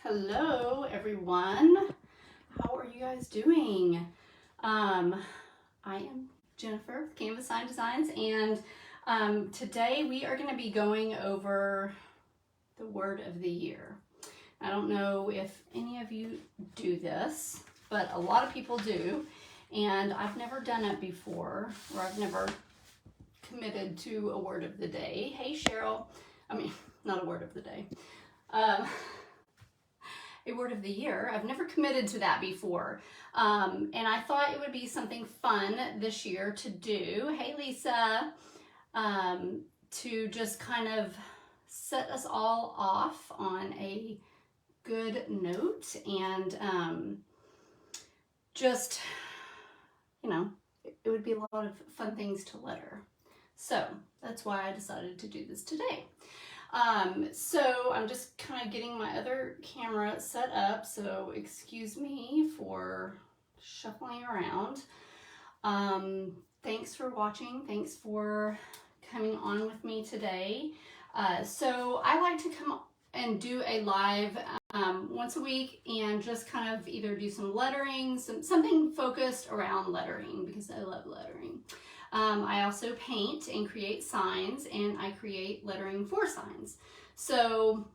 Hello everyone. How are you guys doing? I am Jennifer with Canvas Sign Designs, and today we are going to be going over the word of the year. I don't know if any of you do this, but a lot of people do, and I've never done it before, or I've never committed to a word of the day. Hey Cheryl, not a word of the day. A word of the year. I've never committed to that before. And I thought it would be something fun this year to do. Hey, Lisa. To just kind of set us all off on a good note and just, it would be a lot of fun things to letter. So that's why I decided to do this today. So I'm just kind of getting my other camera set up, so excuse me for shuffling around. Thanks for watching. Thanks for coming on with me today. So I like to come and do a live once a week and just kind of either do some lettering, something focused around lettering because I love lettering. I also paint and create signs, and I create lettering for signs. So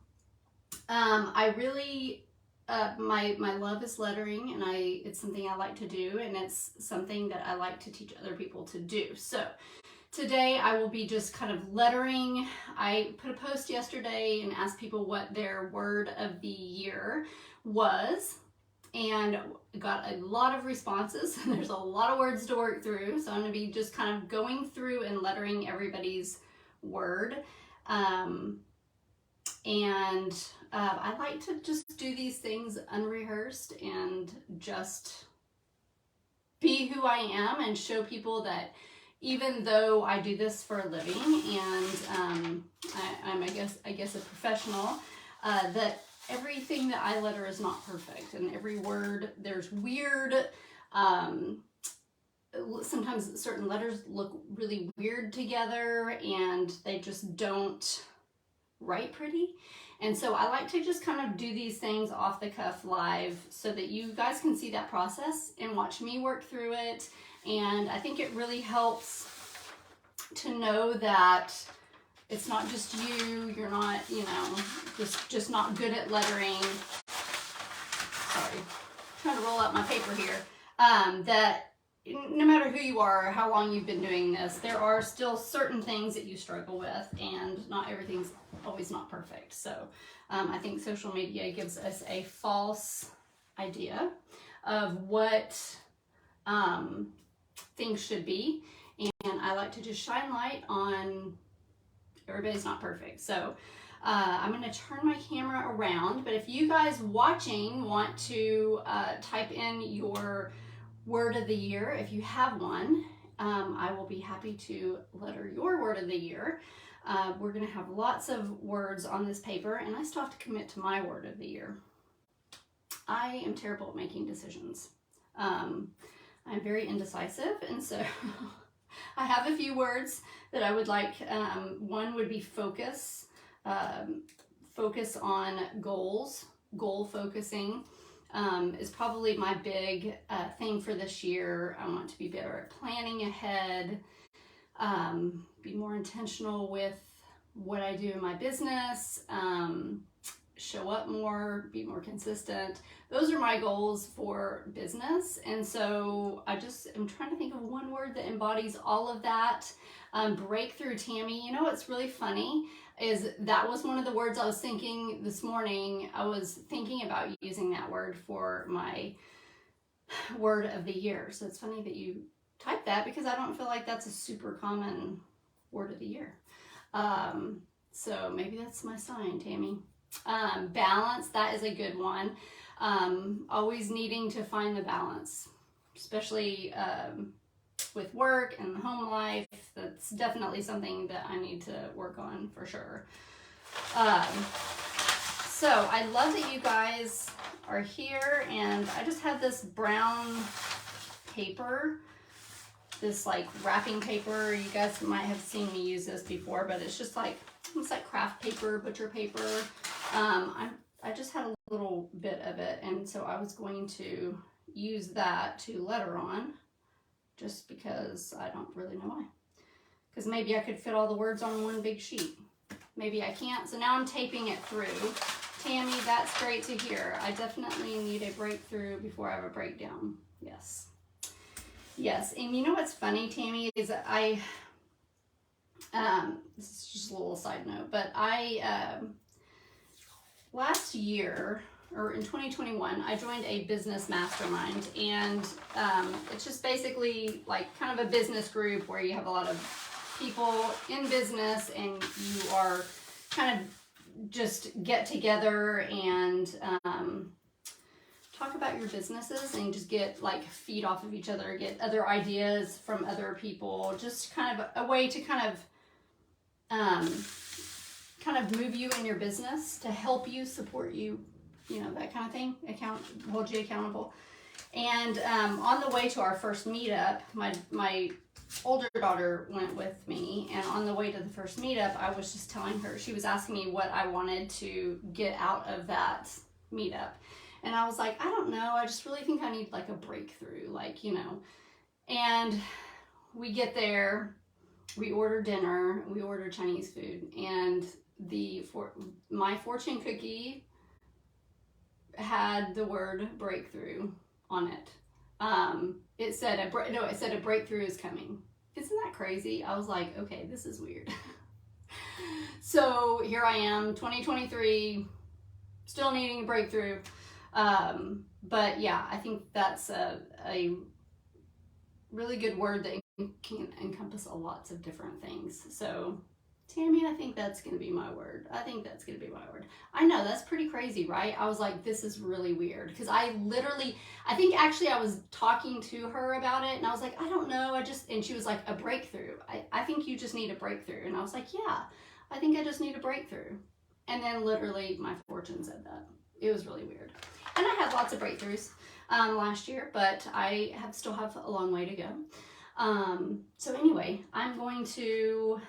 I really, my love is lettering, and it's something I like to do, and it's something that I like to teach other people to do. So today I will be just kind of lettering. I put a post yesterday and asked people what their word of the year was, and got a lot of responses. There's a lot of words to work through, so I'm going to be just kind of going through and lettering everybody's word. I like to just do these things unrehearsed and just be who I am and show people that even though I do this for a living and I'm I guess a professional, that everything that I letter is not perfect, and every word, there's weird, sometimes certain letters look really weird together and they just don't write pretty. And so I like to just kind of do these things off the cuff live so that you guys can see that process and watch me work through it. And I think it really helps to know that it's not just you, you're not, just not good at lettering. Sorry, trying to roll out my paper here. That no matter who you are or how long you've been doing this, there are still certain things that you struggle with, and not everything's always not perfect. So I think social media gives us a false idea of what things should be, and I like to just shine light on everybody's not perfect. So I'm going to turn my camera around, but if you guys watching want to type in your word of the year, if you have one, I will be happy to letter your word of the year. We're going to have lots of words on this paper, and I still have to commit to my word of the year. I am terrible at making decisions. I'm very indecisive, and so I have a few words that I would like. One would be focus. Focus on goals. Goal focusing is probably my big thing for this year. I want to be better at planning ahead, be more intentional with what I do in my business, show up more, be more consistent. Those are my goals for business. And so I just am trying to think of one word that embodies all of that. Breakthrough, Tammy. You know what's really funny is that was one of the words I was thinking this morning. I was thinking about using that word for my word of the year. So it's funny that you typed that, because I don't feel like that's a super common word of the year. So maybe that's my sign, Tammy. Balance, that is a good one. Always needing to find the balance, especially with work and home life. That's definitely something that I need to work on for sure. So I love that you guys are here, and I just have this brown paper, this like wrapping paper. You guys might have seen me use this before, but it's just like, it's like craft paper, butcher paper. I I just had a little bit of it, and so I was going to use that to letter on, just because I don't really know why. Because maybe I could fit all the words on one big sheet. Maybe I can't, so now I'm taping it through. Tammy, that's great to hear. I definitely need a breakthrough before I have a breakdown. Yes. Yes, and you know what's funny, Tammy, is that this is just a little side note, but last year, or in 2021, I joined a business mastermind, and it's just basically like kind of a business group where you have a lot of people in business, and you are kind of just get together and talk about your businesses and just get like feed off of each other, get other ideas from other people, just kind of a way to kind of move you in your business, to help you, support you, you know, that kind of thing, hold you accountable. And on the way to our first meetup, my older daughter went with me, and on the way to the first meetup, I was just telling her, she was asking me what I wanted to get out of that meetup. And I was like, I don't know, I just really think I need like a breakthrough, like, you know. And we get there, we order dinner, we order Chinese food, and my fortune cookie had the word breakthrough on it. It said a breakthrough is coming. Isn't that crazy? I was like, okay, this is weird. So here I am, 2023, still needing a breakthrough. But yeah, I think that's a really good word that can encompass a lots of different things. So Tammy, I think that's going to be my word. I think that's going to be my word. I know, that's pretty crazy, right? I was like, this is really weird. Because I think actually I was talking to her about it, and I was like, I don't know. And she was like, a breakthrough. I think you just need a breakthrough. And I was like, yeah, I think I just need a breakthrough. And then literally my fortune said that. It was really weird. And I had lots of breakthroughs last year, but I still have a long way to go. So anyway, I'm going to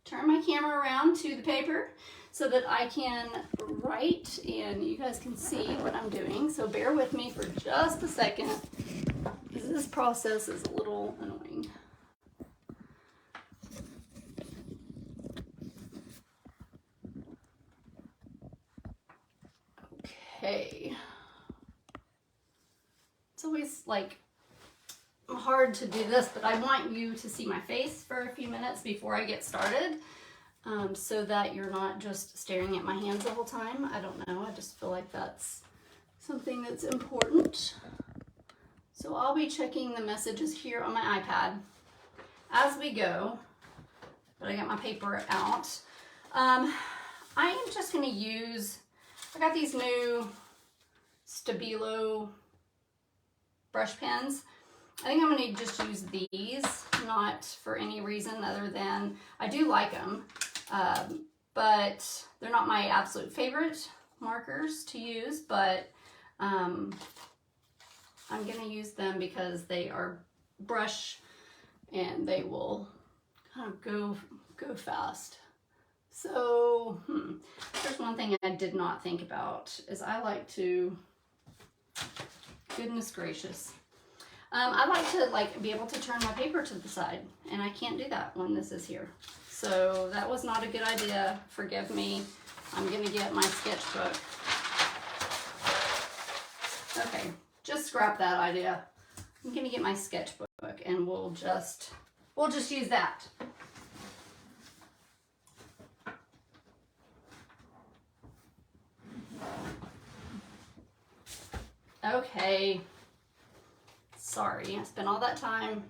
turn my camera around to the paper so that I can write and you guys can see what I'm doing. So bear with me for just a second, because this process is a little annoying. Okay. It's always like hard to do this, but I want you to see my face for a few minutes before I get started, so that you're not just staring at my hands the whole time. I don't know, I just feel like that's something that's important. So I'll be checking the messages here on my iPad as we go, but I got my paper out. I am just going to use, I got these new Stabilo brush pens. I think I'm going to just use these, not for any reason other than I do like them, but they're not my absolute favorite markers to use, but I'm going to use them because they are brush and they will kind of go fast. So there's one thing I did not think about is I like to, goodness gracious, I like to be able to turn my paper to the side, and I can't do that when this is here. So that was not a good idea. Forgive me. I'm gonna get my sketchbook. Okay, just scrap that idea. I'm gonna get my sketchbook and we'll just use that. Okay. Sorry, I spent all that time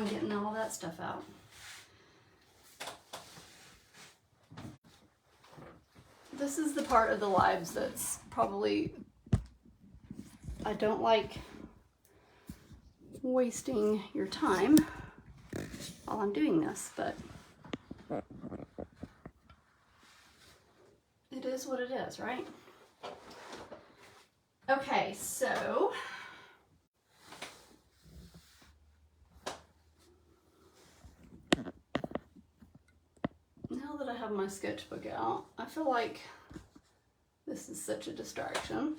getting all that stuff out. This is the part of the lives that's probably, I don't like wasting your time while I'm doing this, but it is what it is, right? Okay, so now that I have my sketchbook out, I feel like This is such a distraction.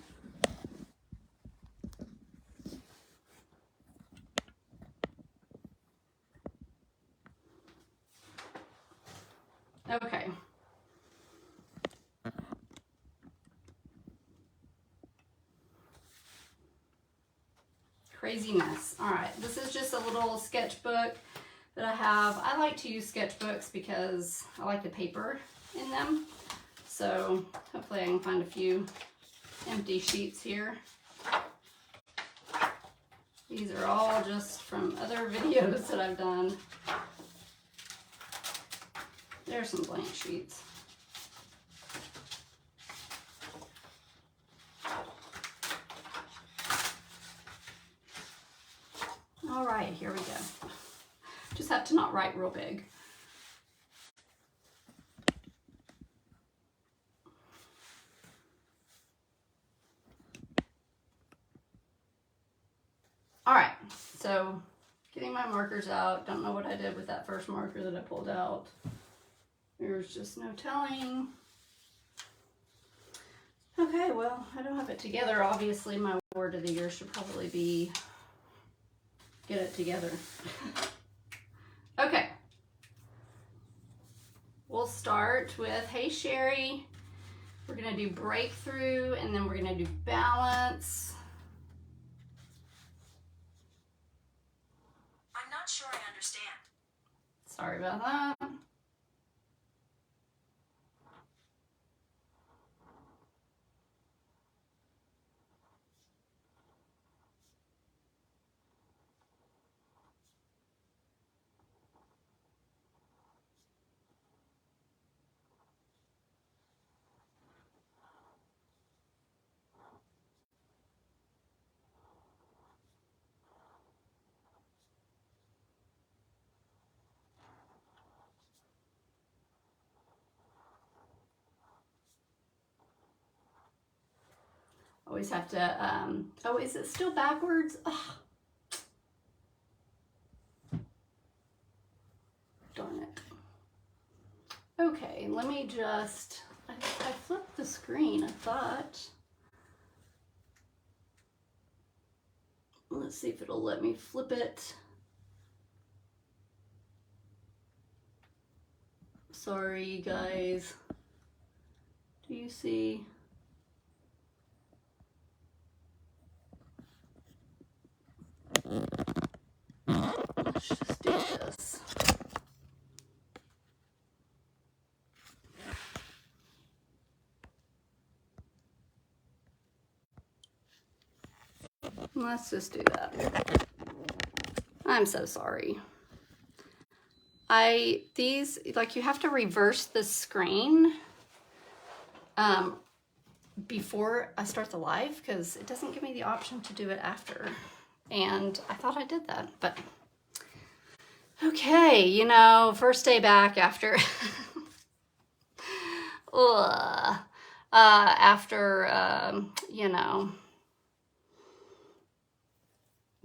Okay. Craziness. All right, this is just a little sketchbook that I have. I like to use sketchbooks because I like the paper in them. So hopefully I can find a few empty sheets here. These are all just from other videos that I've done. There's some blank sheets. All right, here we go. Just have to not write real big. All right, so getting my markers out. Don't know what I did with that first marker that I pulled out. There's just no telling. Okay, well, I don't have it together. Obviously, my word of the year should probably be get it together. Okay. We'll start with, hey, Sherry. We're going to do breakthrough, and then we're going to do balance. I'm not sure I understand. Sorry about that. Always have to, oh, is it still backwards? Ugh. Darn it. Okay, let me just, I flipped the screen, I thought. Let's see if it'll let me flip it. Sorry, you guys. Do you see? Let's just do this. Let's just do that. I'm so sorry. These, like, you have to reverse the screen before I start the live because it doesn't give me the option to do it after. And I thought I did that, but okay, you know, first day back after you know,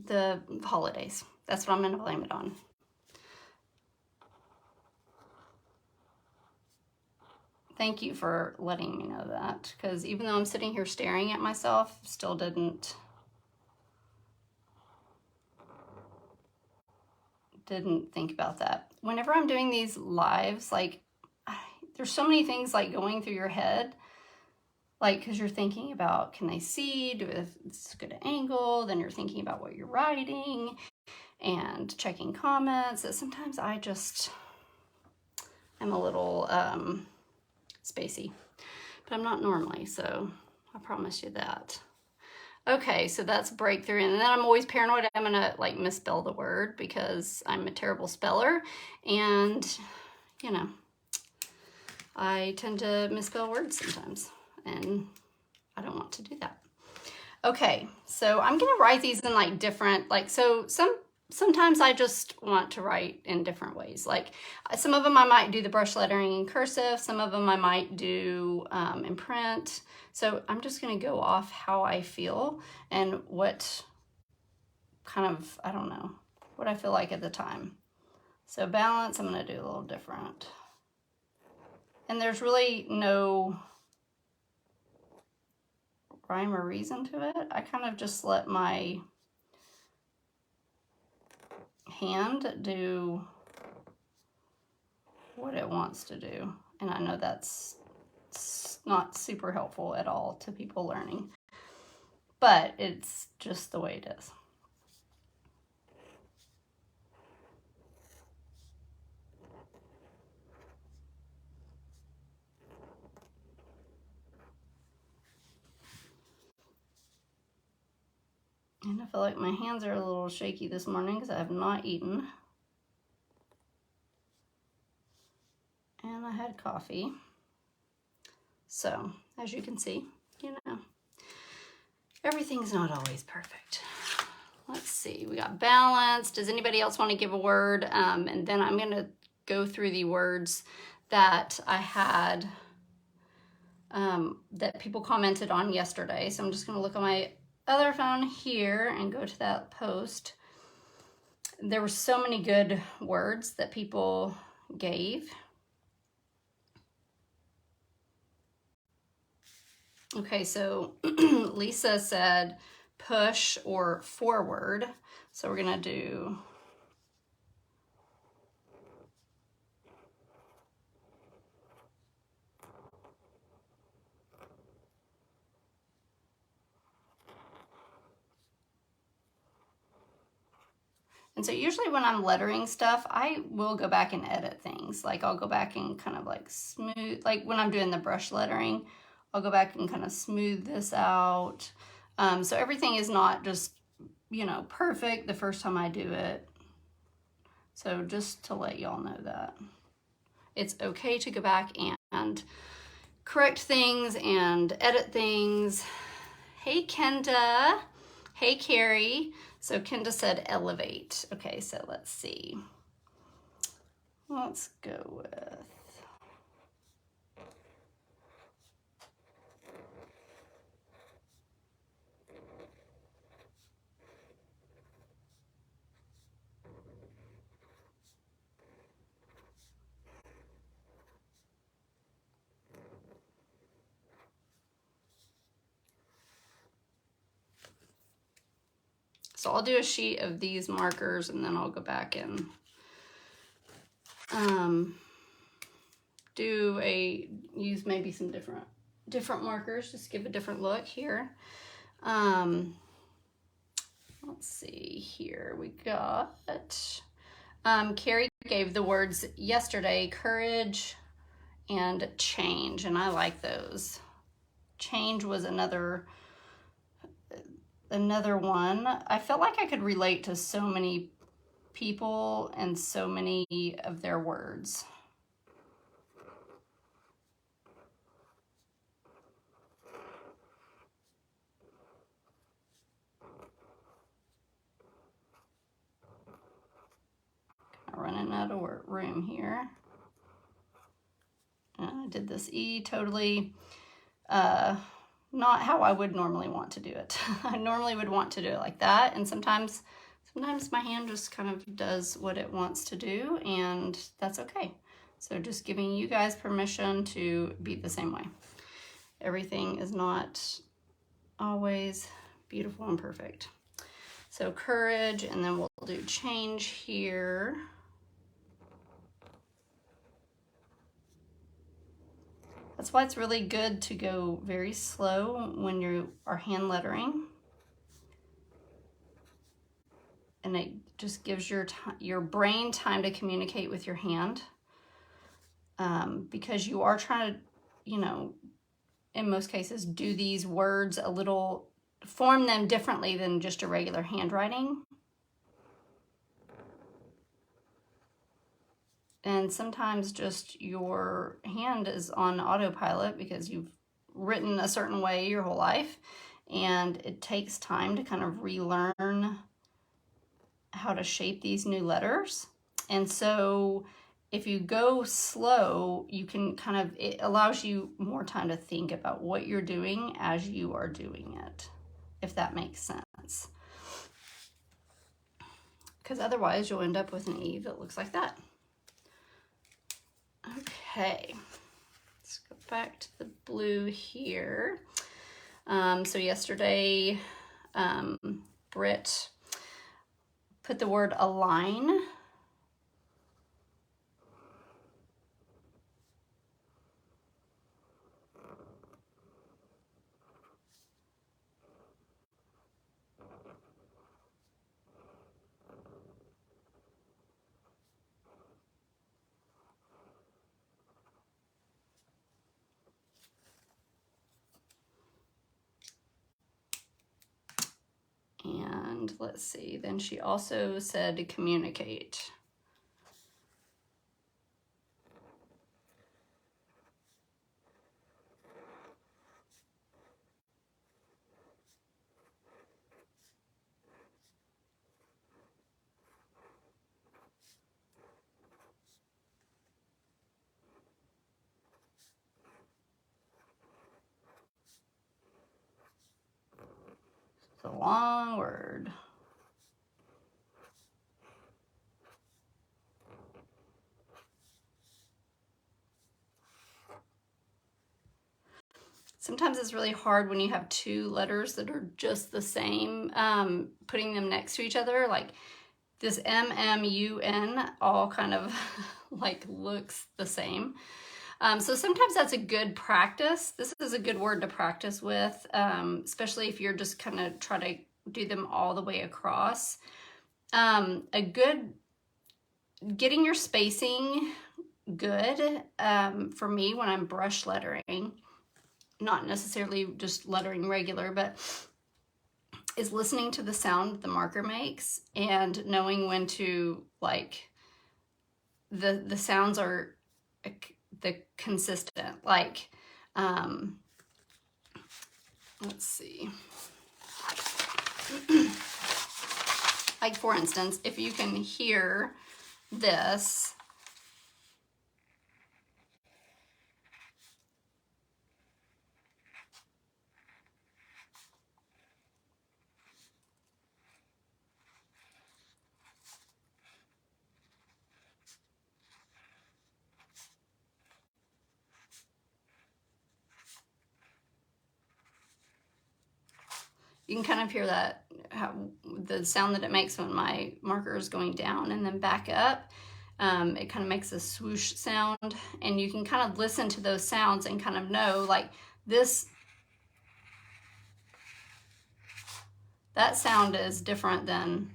the holidays. That's what I'm gonna blame it on. Thank you for letting me know that, because even though I'm sitting here staring at myself, still didn't think about that. Whenever I'm doing these lives, like, there's so many things like going through your head, like, because you're thinking about, can they see, do it's a good angle, then you're thinking about what you're writing and checking comments. That sometimes I just am a little spacey, but I'm not normally, so I promise you that. Okay, so that's breakthrough, and then I'm always paranoid I'm gonna like misspell the word because I'm a terrible speller, and you know, I tend to misspell words sometimes, and I don't want to do that. Okay, so I'm gonna write these in like different, like, so sometimes I just want to write in different ways. Like some of them I might do the brush lettering in cursive, some of them I might do in print. So I'm just gonna go off how I feel and what kind of, I don't know, what I feel like at the time. So balance, I'm gonna do a little different. And there's really no rhyme or reason to it. I kind of just let my hand do what it wants to do. And I know that's not super helpful at all to people learning, but it's just the way it is. And I feel like my hands are a little shaky this morning because I have not eaten. And I had coffee. So, as you can see, you know, everything's not always perfect. Let's see, we got balance. Does anybody else want to give a word? And then I'm going to go through the words that I had that people commented on yesterday. So I'm just going to look on my other phone here and go to that post. There were so many good words that people gave. Okay, so Lisa said push or forward. So we're gonna do and so usually when I'm lettering stuff, I will go back and edit things. Like I'll go back and kind of like smooth, like when I'm doing the brush lettering, I'll go back and kind of smooth this out. So everything is not just, you know, perfect the first time I do it. So just to let y'all know that. It's okay to go back and correct things and edit things. Hey, Kenda. Hey, Carrie. So Kenda said elevate. Okay, so let's see. Let's go with... So I'll do a sheet of these markers and then I'll go back and use maybe some different markers, just give a different look here. Let's see here, we got, Carrie gave the words yesterday, courage and change, and I like those. Change was another one. I felt like I could relate to so many people and so many of their words. Running out of room here. I did this E totally not how I would normally want to do it. I normally would want to do it like that, and sometimes my hand just kind of does what it wants to do, and that's okay. So just giving you guys permission to be the same way. Everything is not always beautiful and perfect. So courage, and then we'll do change here. That's why it's really good to go very slow when you are hand lettering. And it just gives your brain time to communicate with your hand. Because you are trying to, you know, in most cases, do these words a little, form them differently than just a regular handwriting. And sometimes just your hand is on autopilot because you've written a certain way your whole life, and it takes time to kind of relearn how to shape these new letters. And so if you go slow, you can kind of, it allows you more time to think about what you're doing as you are doing it, if that makes sense. Because otherwise you'll end up with an E that looks like that. Okay, let's go back to the blue here. So yesterday, Britt put the word align. And let's see, then she also said communicate. It's a long word. Sometimes it's really hard when you have two letters that are just the same, putting them next to each other. Like this M-M-U-N all kind of like looks the same. So sometimes that's a good practice. This is a good word to practice with, especially if you're just kind of try to do them all the way across. Getting your spacing good for me when I'm brush lettering, not necessarily just lettering regular, but is listening to the sound the marker makes and knowing when to, like, the sounds are the consistent, like, let's see. Like, for instance, if you can hear this, you can kind of hear that, the sound that it makes when my marker is going down and then back up. It kind of makes a swoosh sound, and you can kind of listen to those sounds and kind of know, like, that sound is different than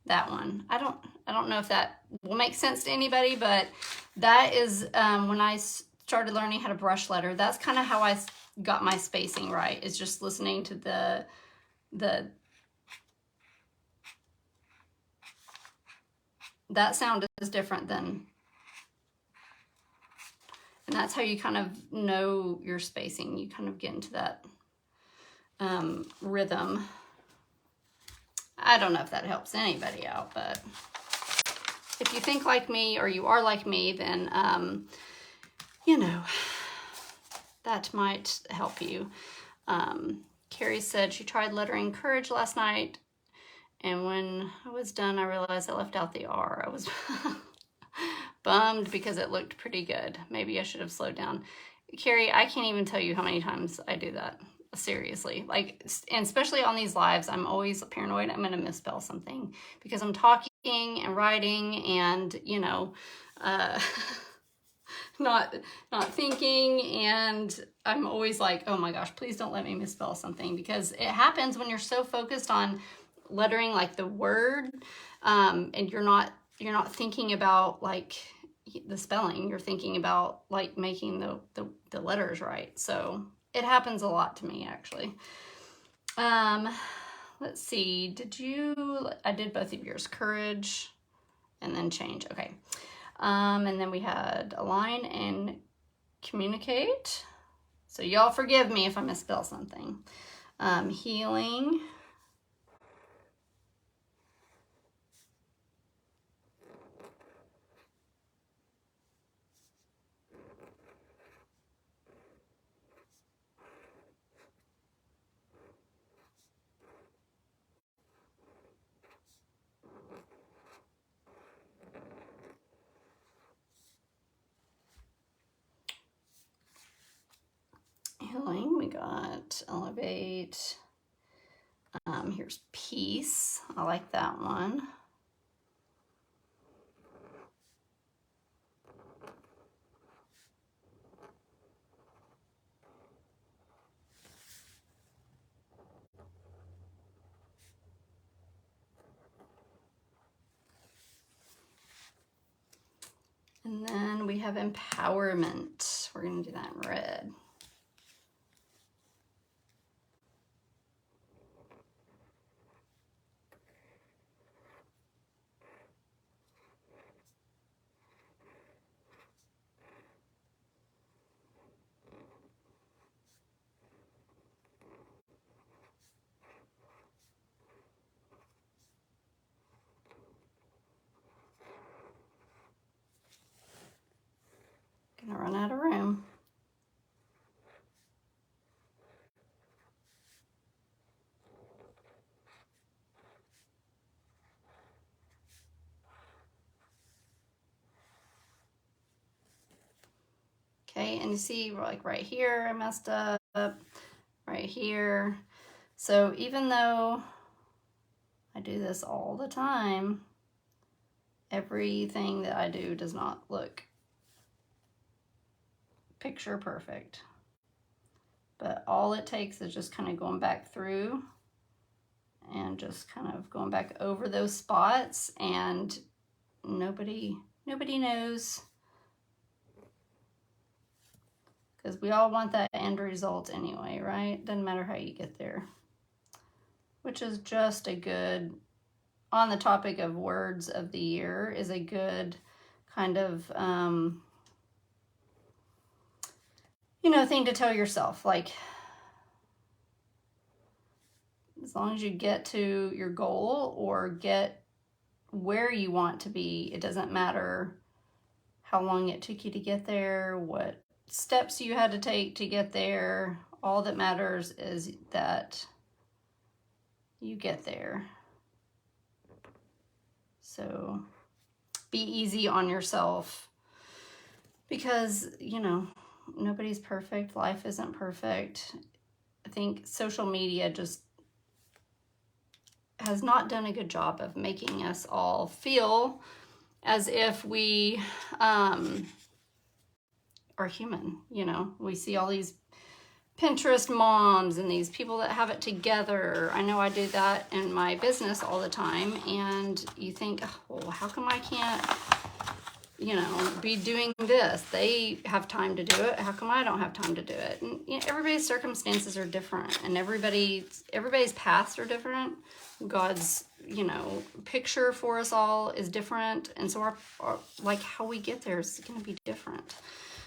that one. I don't know if that will make sense to anybody, but that is, when I started learning how to brush letter, that's kind of how I got my spacing right, is just listening to that sound is different than, and that's how you kind of know your spacing. You kind of get into that rhythm. I don't know if that helps anybody out, but if you think like me or you are like me, then, you know, that might help you. Carrie said she tried lettering courage last night, and when I was done, I realized I left out the R. I was bummed because it looked pretty good. Maybe I should have slowed down. Carrie, I can't even tell you how many times I do that. Seriously, like, and especially on these lives, I'm always paranoid I'm going to misspell something because I'm talking and writing and, you know, not thinking, and I'm always like, oh my gosh, please don't let me misspell something, because it happens when you're so focused on lettering, like, the word, and you're not thinking about, like, the spelling. You're thinking about, like, making the letters right. So it happens a lot to me, actually. Let's see, I did both of yours, courage and then change. Okay. And then we had align and communicate. So y'all forgive me if I misspell something. Healing. got elevate. Here's peace. I like that one. And then we have empowerment. We're going to do that in red. Gonna run out of room. Okay, and you see like right here I messed up, right here. So even though I do this all the time, everything that I do does not look picture perfect. But all it takes is just kind of going back through and just kind of going back over those spots, and nobody knows, because we all want that end result anyway, right? Doesn't matter how you get there, which is just a good, on the topic of words of the year, is a good kind of you know, thing to tell yourself, like, as long as you get to your goal or get where you want to be, it doesn't matter how long it took you to get there, what steps you had to take to get there. All that matters is that you get there. So be easy on yourself, because, you know, nobody's perfect. Life isn't perfect. I think social media just has not done a good job of making us all feel as if we are human. You know, we see all these Pinterest moms and these people that have it together. I know I do that in my business all the time, and you think, oh, well, how come I can't, you know, be doing this? They have time to do it. How come I don't have time to do it? And you know, everybody's circumstances are different, and everybody's paths are different. God's, you know, picture for us all is different, and so our like how we get there is going to be different.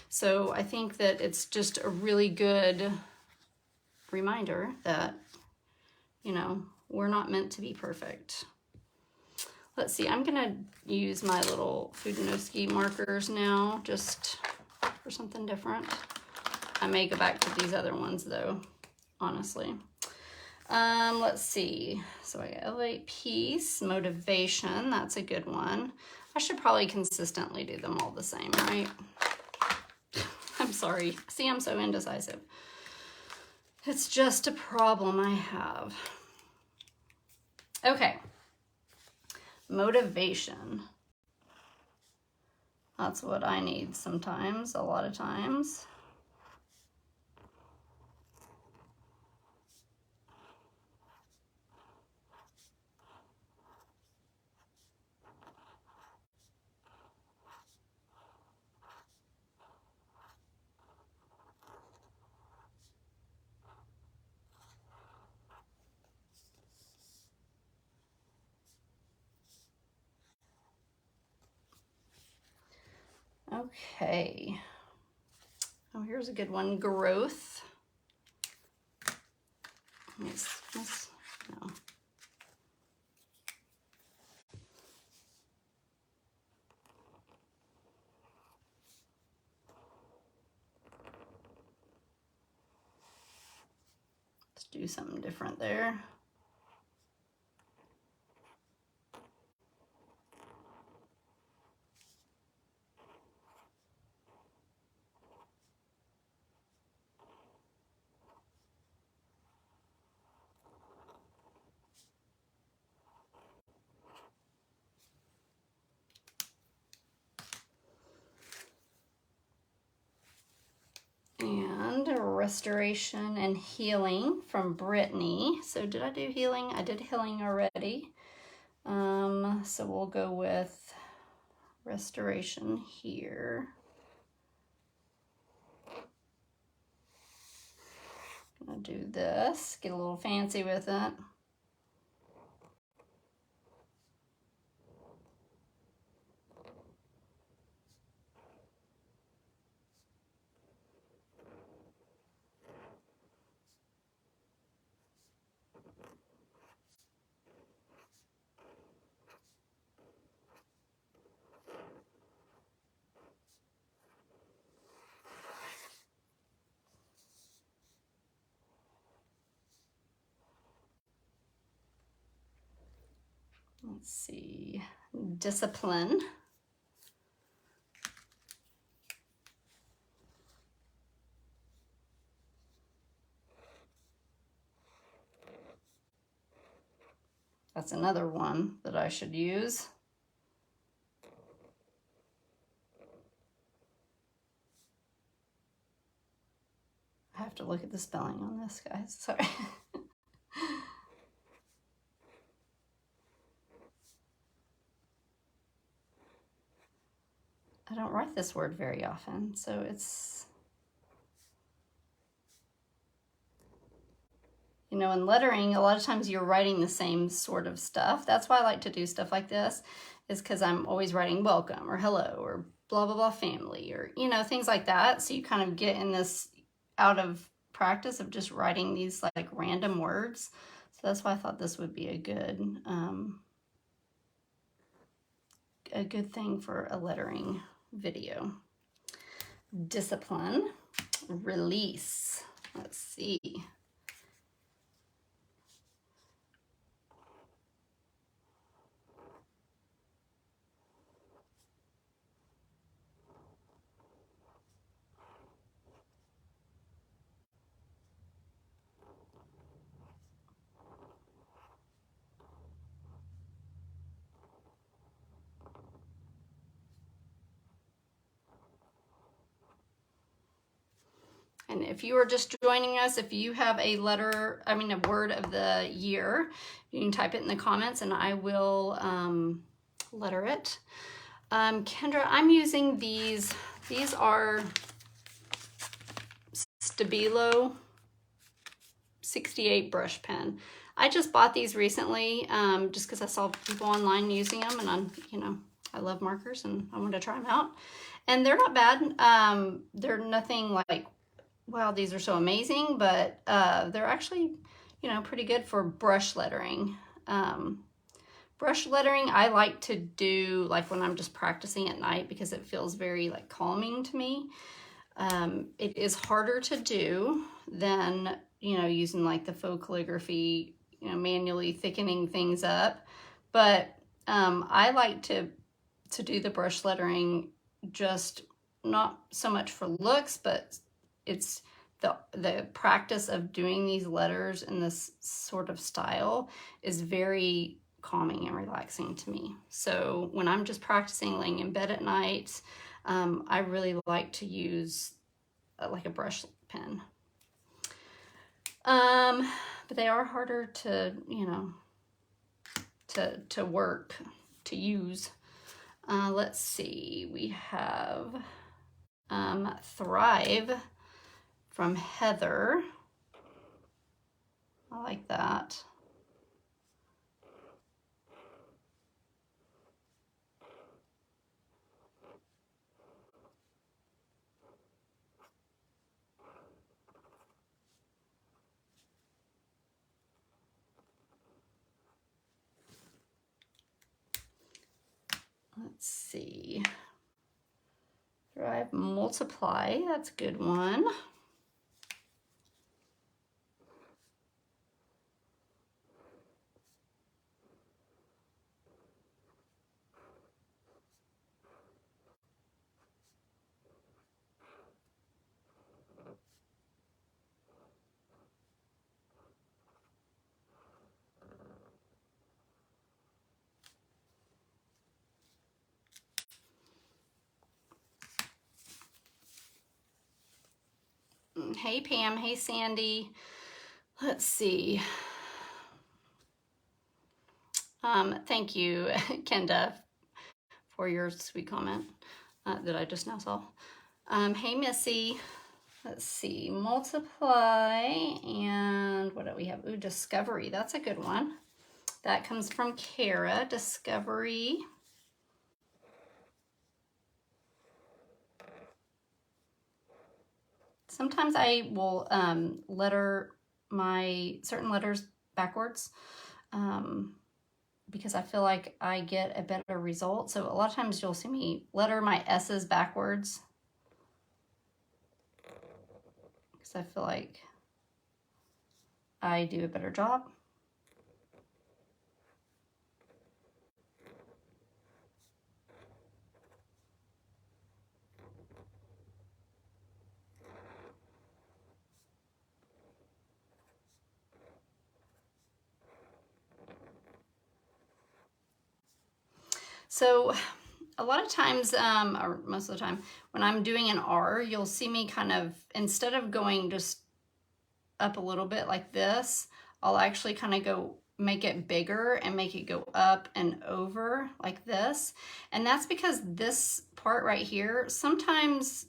So I think that it's just a really good reminder that, you know, we're not meant to be perfect. Let's see, I'm gonna use my little Fudinowski markers now, just for something different. I may go back to these other ones though, honestly. Let's see, so I got elevate, peace, motivation, that's a good one. I should probably consistently do them all the same, right? I'm sorry, see, I'm so indecisive. It's just a problem I have. Okay. Motivation. That's what I need sometimes, a lot of times. Okay. Oh, here's a good one. Growth. No. Let's do something different there. Restoration and Healing from Brittany. So did I do healing? I did healing already. So we'll go with restoration here. I'm gonna do this, get a little fancy with it. Let's see, discipline. That's another one that I should use. I have to look at the spelling on this, guys, sorry. I don't write this word very often, so it's, you know, in lettering, a lot of times you're writing the same sort of stuff. That's why I like to do stuff like this, is because I'm always writing welcome or hello or blah, blah, blah family or, you know, things like that. So you kind of get in this out of practice of just writing these like random words. So that's why I thought this would be a good thing for a lettering video. Discipline, release. Let's see. And if you are just joining us, if you have a word of the year, you can type it in the comments and I will letter it. Kendra, I'm using these. These are Stabilo 68 brush pen. I just bought these recently just because I saw people online using them, and I love markers and I wanted to try them out. And they're not bad. They're nothing like, wow, these are so amazing, but they're actually, pretty good for brush lettering. Brush lettering I like to do like when I'm just practicing at night because it feels very like calming to me. It is harder to do than, using like the faux calligraphy, manually thickening things up. But I like to do the brush lettering just not so much for looks, but it's the practice of doing these letters in this sort of style is very calming and relaxing to me. So when I'm just practicing laying in bed at night, I really like to use like a brush pen. But they are harder to, to work, to use. Let's see, we have Thrive from Heather. I like that. Let's see. Thrive Multiply, that's a good one. Hey Pam, hey Sandy. Let's see. Thank you, Kenda, for your sweet comment that I just now saw. Hey Missy. Let's see, multiply, and what do we have? Ooh, discovery, that's a good one. That comes from Kara, discovery. Sometimes I will letter my certain letters backwards because I feel like I get a better result. So a lot of times you'll see me letter my S's backwards because I feel like I do a better job. So a lot of times, or most of the time, when I'm doing an R, you'll see me kind of, instead of going just up a little bit like this, I'll actually kind of go make it bigger and make it go up and over like this. And that's because this part right here, sometimes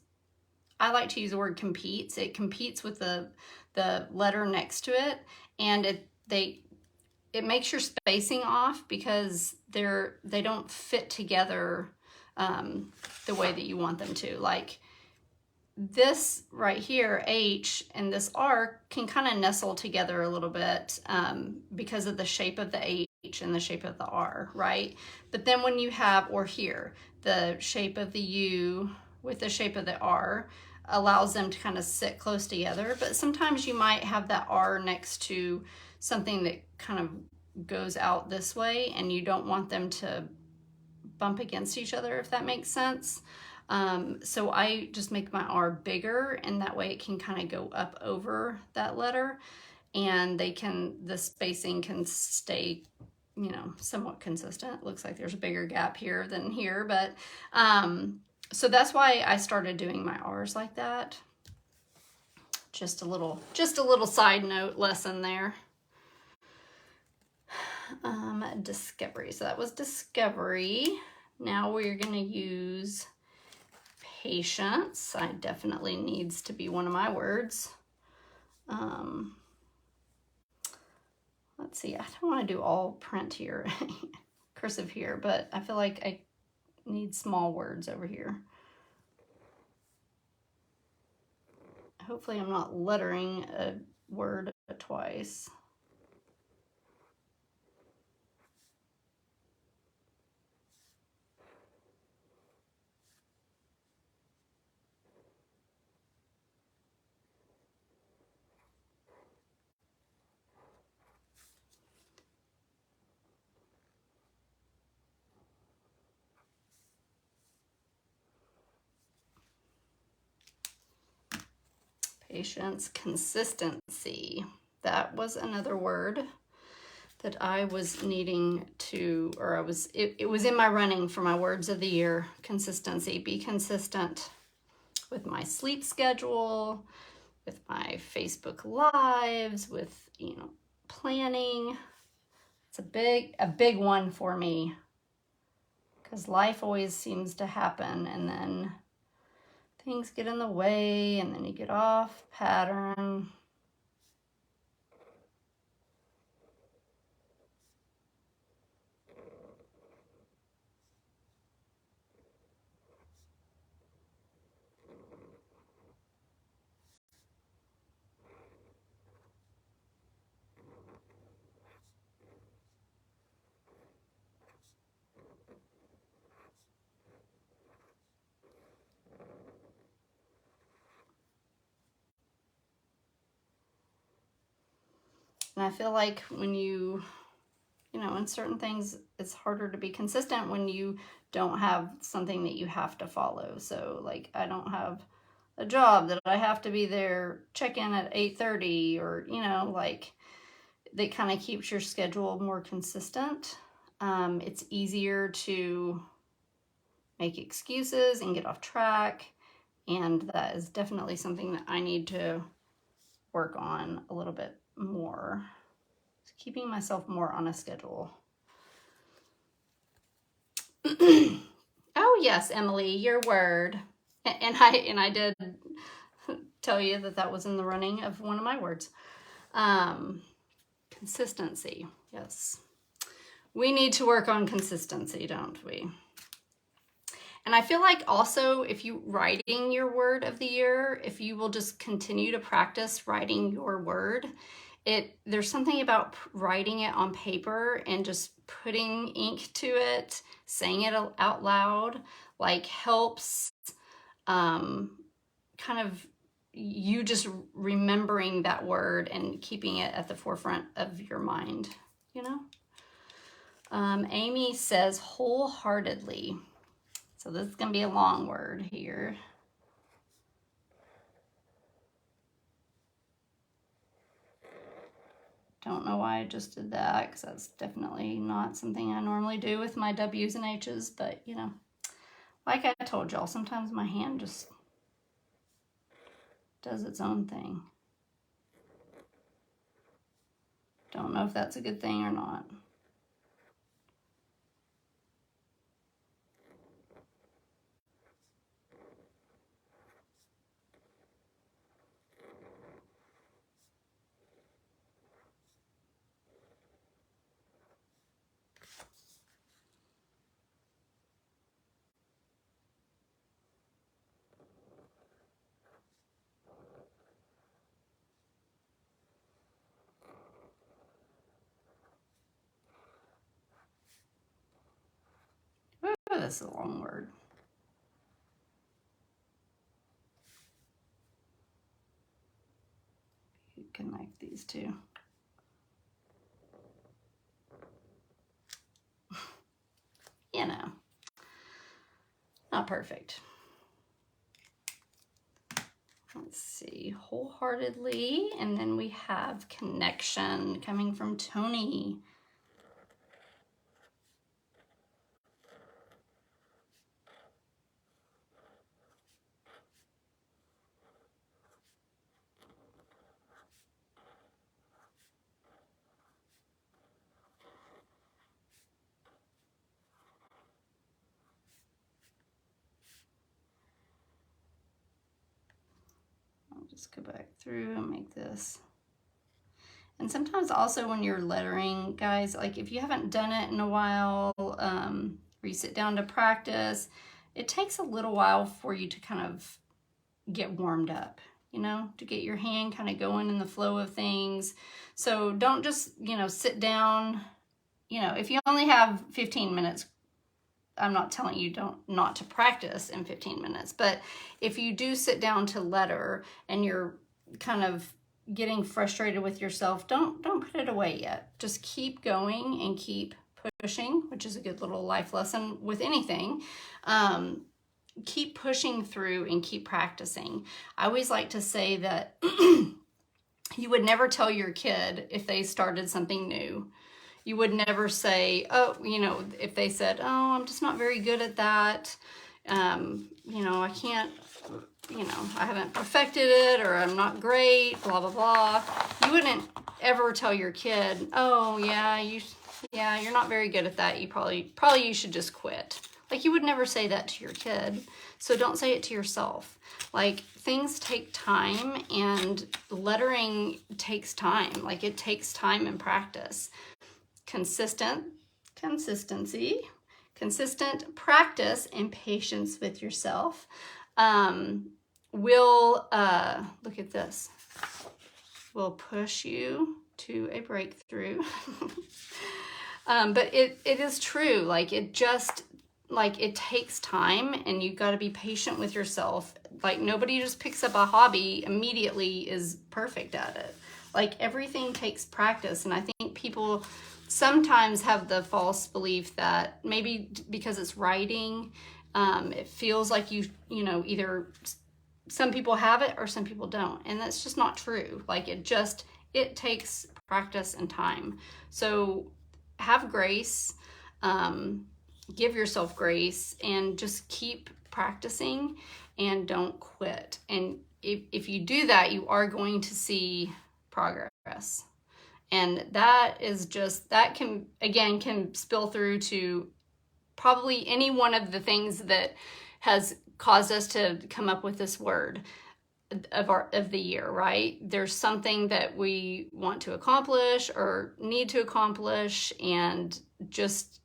I like to use the word competes. It competes with the letter next to it, and it makes your spacing off because they don't fit together the way that you want them to. Like this right here, H, and this R can kind of nestle together a little bit because of the shape of the H and the shape of the R, right? But then when you have, or here, the shape of the U with the shape of the R allows them to kind of sit close together. But sometimes you might have that R next to something that kind of goes out this way, and you don't want them to bump against each other, if that makes sense. So I just make my R bigger, and that way it can kind of go up over that letter, and the spacing can stay, you know, somewhat consistent. It looks like there's a bigger gap here than here, but so that's why I started doing my R's like that. Just a little side note lesson there. Discovery. So that was discovery. Now we're going to use patience. I definitely needs to be one of my words. Let's see. I don't want to do all print here, cursive here, but I feel like I need small words over here. Hopefully I'm not lettering a word twice. Patience, consistency. That was another word that I was needing to, or it was in my running for my words of the year. Consistency. Be consistent with my sleep schedule, with my Facebook lives, with, you know, planning. It's a big one for me because life always seems to happen, and then things get in the way, and then you get off pattern. And I feel like when you know, in certain things, it's harder to be consistent when you don't have something that you have to follow. So like, I don't have a job that I have to be there, check in at 8:30, or, you know, like, that kind of keeps your schedule more consistent. It's easier to make excuses and get off track And that is definitely something that I need to work on a little bit more. Keeping myself more on a schedule. Oh yes, Emily, your word. And I did tell you that was in the running of one of my words. Consistency. Yes. We need to work on consistency, don't we? And I feel like also if you writing your word of the year, if you will just continue to practice writing your word, there's something about writing it on paper and just putting ink to it, saying it out loud, like helps kind of you just remembering that word and keeping it at the forefront of your mind, you know? Amy says wholeheartedly. So this is going to be a long word here. Don't know why I just did that, because that's definitely not something I normally do with my W's and H's, but you know, like I told y'all, sometimes my hand just does its own thing. Don't know if that's a good thing or not. Ooh, this is a long word. You connect these two. You know, not perfect. Let's see, wholeheartedly, and then we have connection coming from Tony. Just go back through and make this. And sometimes also when you're lettering, guys, like if you haven't done it in a while, or you sit down to practice, it takes a little while for you to kind of get warmed up, you know, to get your hand kind of going in the flow of things. So don't just, you know, sit down, you know, if you only have 15 minutes, I'm not telling you not to practice in 15 minutes, but if you do sit down to letter and you're kind of getting frustrated with yourself, don't put it away yet. Just keep going and keep pushing, which is a good little life lesson with anything. Keep pushing through and keep practicing. I always like to say that you would never tell your kid if they started something new. You would never say, oh, you know, if they said, oh, I'm just not very good at that. You know, I can't, you know, I haven't perfected it, or I'm not great, blah, blah, blah. You wouldn't ever tell your kid, oh, yeah, you're not very good at that. You probably you should just quit. Like, you would never say that to your kid. So don't say it to yourself. Like, things take time, and lettering takes time. Like, it takes time and practice. Consistency, consistent practice, and patience with yourself will, look at this, will push you to a breakthrough. But it is true. Like, it takes time, and you've got to be patient with yourself. Like, nobody just picks up a hobby immediately is perfect at it. Like, everything takes practice. And I think people sometimes have the false belief that maybe because it's writing, it feels like you know, either some people have it or some people don't. And that's just not true. Like, it takes practice and time. So have grace, give yourself grace, and just keep practicing. and don't quit. And if you do that, you are going to see progress. And that is just, that can, again, can spill through to probably any one of the things that has caused us to come up with this word of the year, right? There's something that we want to accomplish or need to accomplish, and just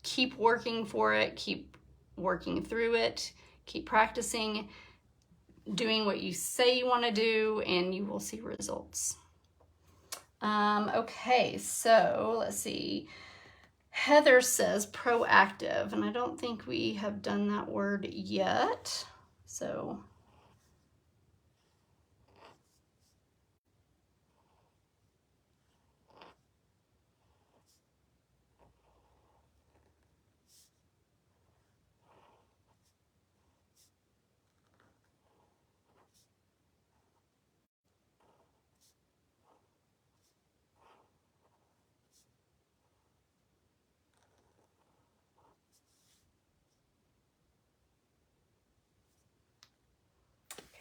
keep working for it, keep working through it, keep practicing, doing what you say you want to do, and you will see results. Okay, so let's see. Heather says proactive, and I don't think we have done that word yet. So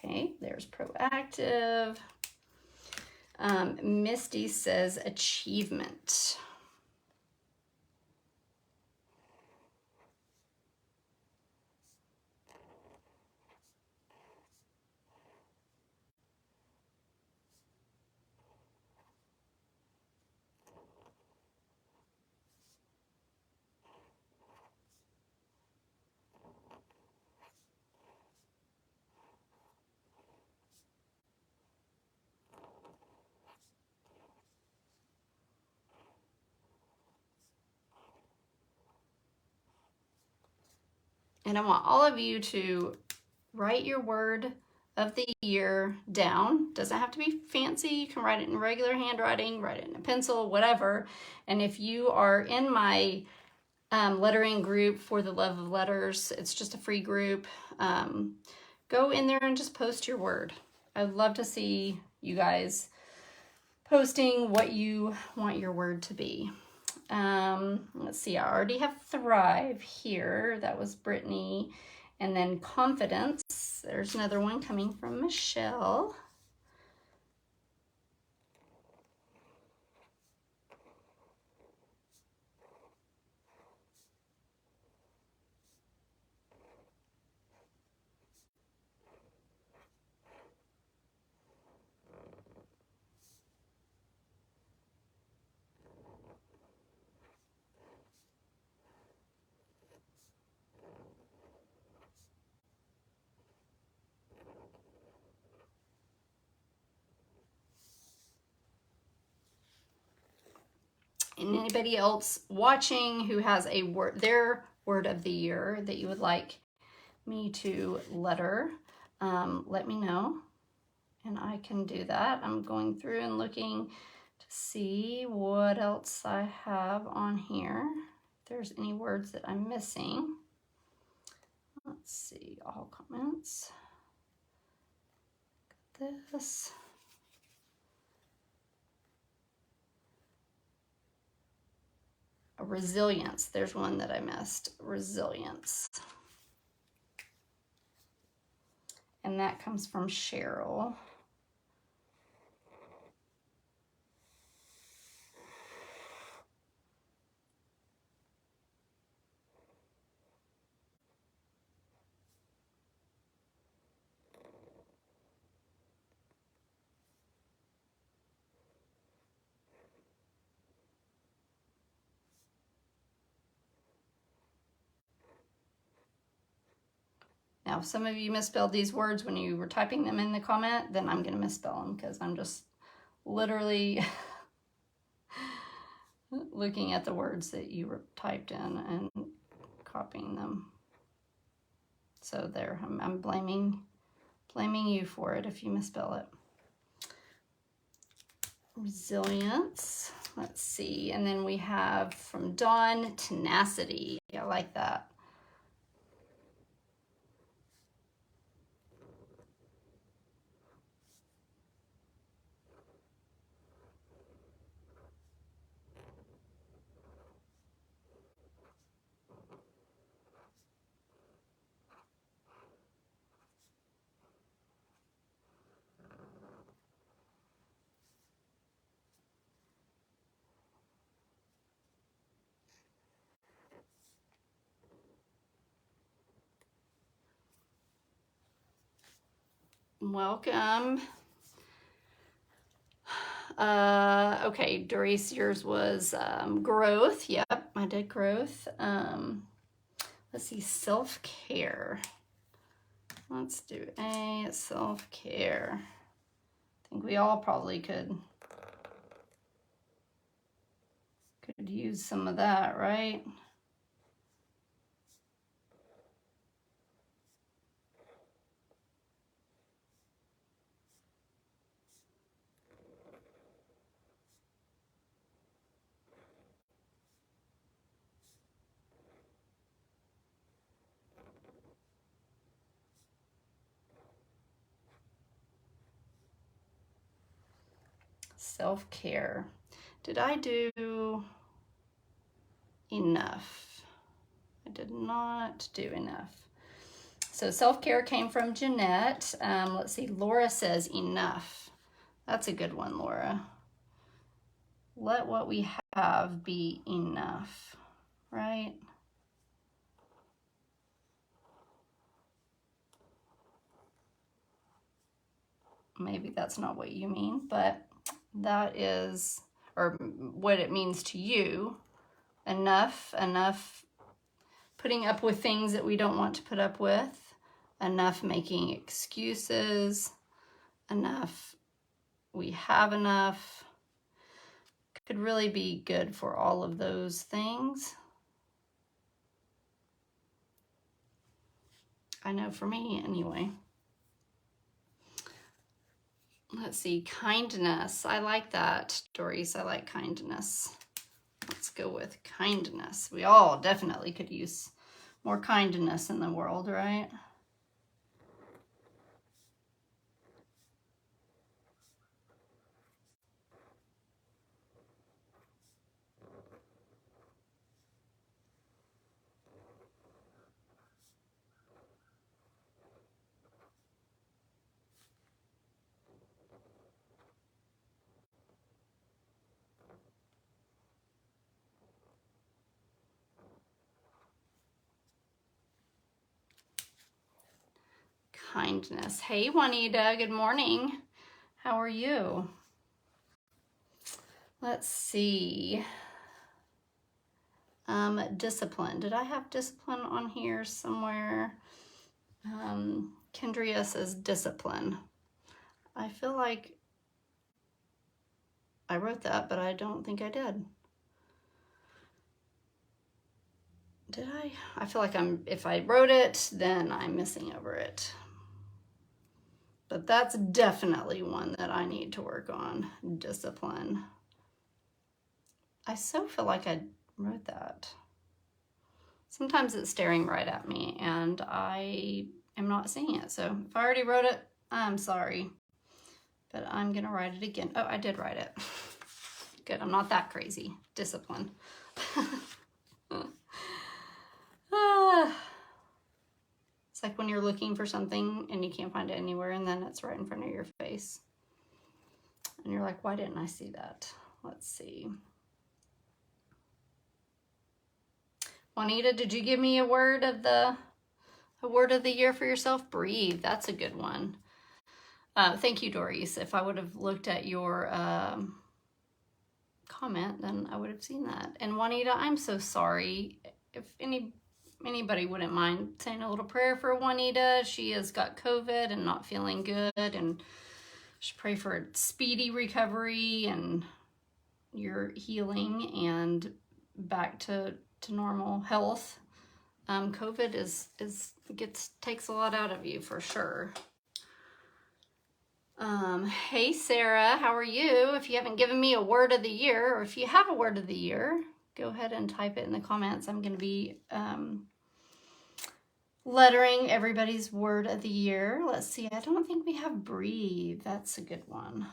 okay, there's proactive. Misty says achievement. And I want all of you to write your word of the year down. Doesn't have to be fancy. You can write it in regular handwriting, write it in a pencil, whatever. And if you are in my lettering group for the Love of Letters, it's just a free group. Go in there and just post your word. I'd love to see you guys posting what you want your word to be. Let's see, I already have thrive here. That was Brittany. And then confidence. There's another one coming from Michelle. And anybody else watching who has a word, their word of the year that you would like me to letter, let me know and I can do that. I'm going through and looking to see what else I have on here. If there's any words that I'm missing. Let's see, all comments. Got this. Resilience, there's one that I missed, resilience. And that comes from Cheryl. Now, if some of you misspelled these words when you were typing them in the comment, then I'm going to misspell them because I'm just literally looking at the words that you typed in and copying them. So there, I'm blaming you for it if you misspell it. Resilience, let's see. And then we have from Dawn, tenacity. I like that. Welcome. Okay, Doris, yours was growth. Yep, I did growth. Let's see, self-care. Let's do a self-care. I think we all probably could use some of that, right? Self-care. Did I do enough? I did not do enough. So self-care came from Jeanette. Let's see, Laura says enough. That's a good one, Laura. Let what we have be enough, right? Maybe that's not what you mean, but that is, or what it means to you. Enough putting up with things that we don't want to put up with, enough making excuses, enough we have enough. Could really be good for all of those things. I know for me anyway. Let's see, kindness. I like that, Doris. I like kindness. Let's go with kindness. We all definitely could use more kindness in the world, right? Kindness. Hey, Juanita, good morning. How are you? Let's see. Discipline. Did I have discipline on here somewhere? Kendria says discipline. I feel like I wrote that, but I don't think I did. Did I? I feel like if I wrote it, then I'm missing over it. But that's definitely one that I need to work on, discipline. I so feel like I wrote that. Sometimes it's staring right at me and I am not seeing it. So if I already wrote it, I'm sorry. But I'm gonna write it again. Oh, I did write it. Good, I'm not that crazy. Discipline. It's like when you're looking for something and you can't find it anywhere and then it's right in front of your face. And you're like, why didn't I see that? Let's see. Juanita, did you give me a word of the year for yourself? Breathe. That's a good one. Thank you, Doris. If I would have looked at your comment, then I would have seen that. And Juanita, I'm so sorry. If anybody wouldn't mind saying a little prayer for Juanita. She has got COVID and not feeling good, and should pray for a speedy recovery and your healing and back to normal health. COVID takes a lot out of you for sure. Hey Sarah, how are you? If you haven't given me a word of the year, or if you have a word of the year, go ahead and type it in the comments. I'm going to be lettering everybody's word of the year. Let's see, I don't think we have breathe. That's a good one.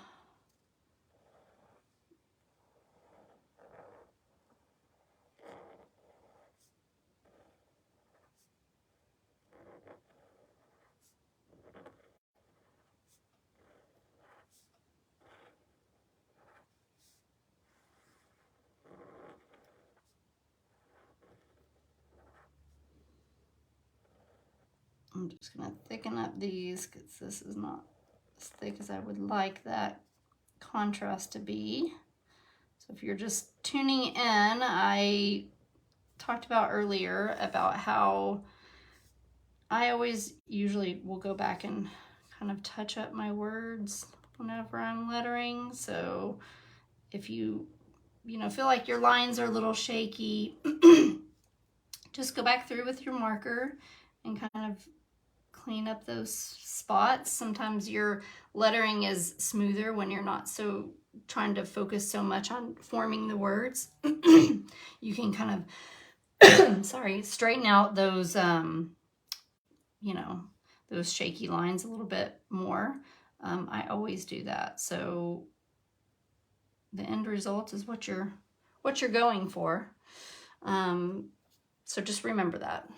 I'm just going to thicken up these because this is not as thick as I would like that contrast to be. So if you're just tuning in, I talked about earlier about how I always usually will go back and kind of touch up my words whenever I'm lettering. So if you feel like your lines are a little shaky, just go back through with your marker and kind of clean up those spots. Sometimes your lettering is smoother when you're not so trying to focus so much on forming the words. You can kind of, straighten out those, those shaky lines a little bit more. I always do that. So the end result is what you're going for. So just remember that.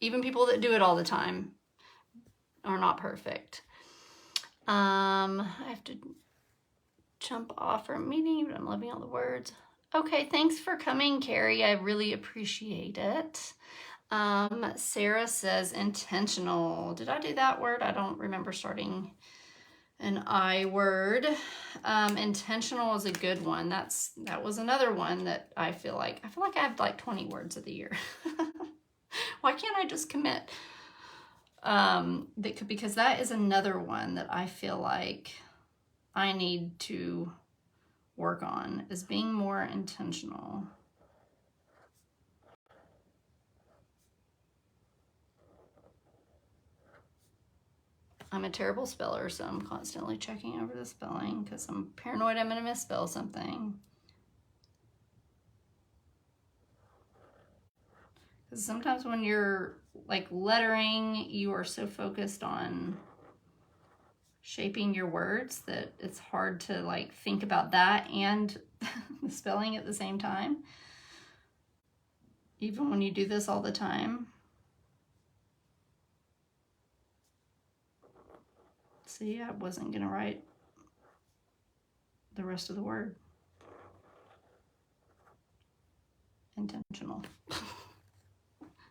Even people that do it all the time are not perfect. I have to jump off for a meeting, but I'm loving all the words. Okay, thanks for coming, Carrie. I really appreciate it. Sarah says intentional. Did I do that word? I don't remember starting an I word. Intentional is a good one. That was another one that I feel like I have like 20 words of the year. Why can't I just commit? Because that is another one that I feel like I need to work on, is being more intentional. I'm a terrible speller, so I'm constantly checking over the spelling because I'm paranoid I'm going to misspell something. Because sometimes when you're like lettering, you are so focused on shaping your words that it's hard to like think about that and the spelling at the same time. Even when you do this all the time. See, I wasn't going to write the rest of the word. Intentional.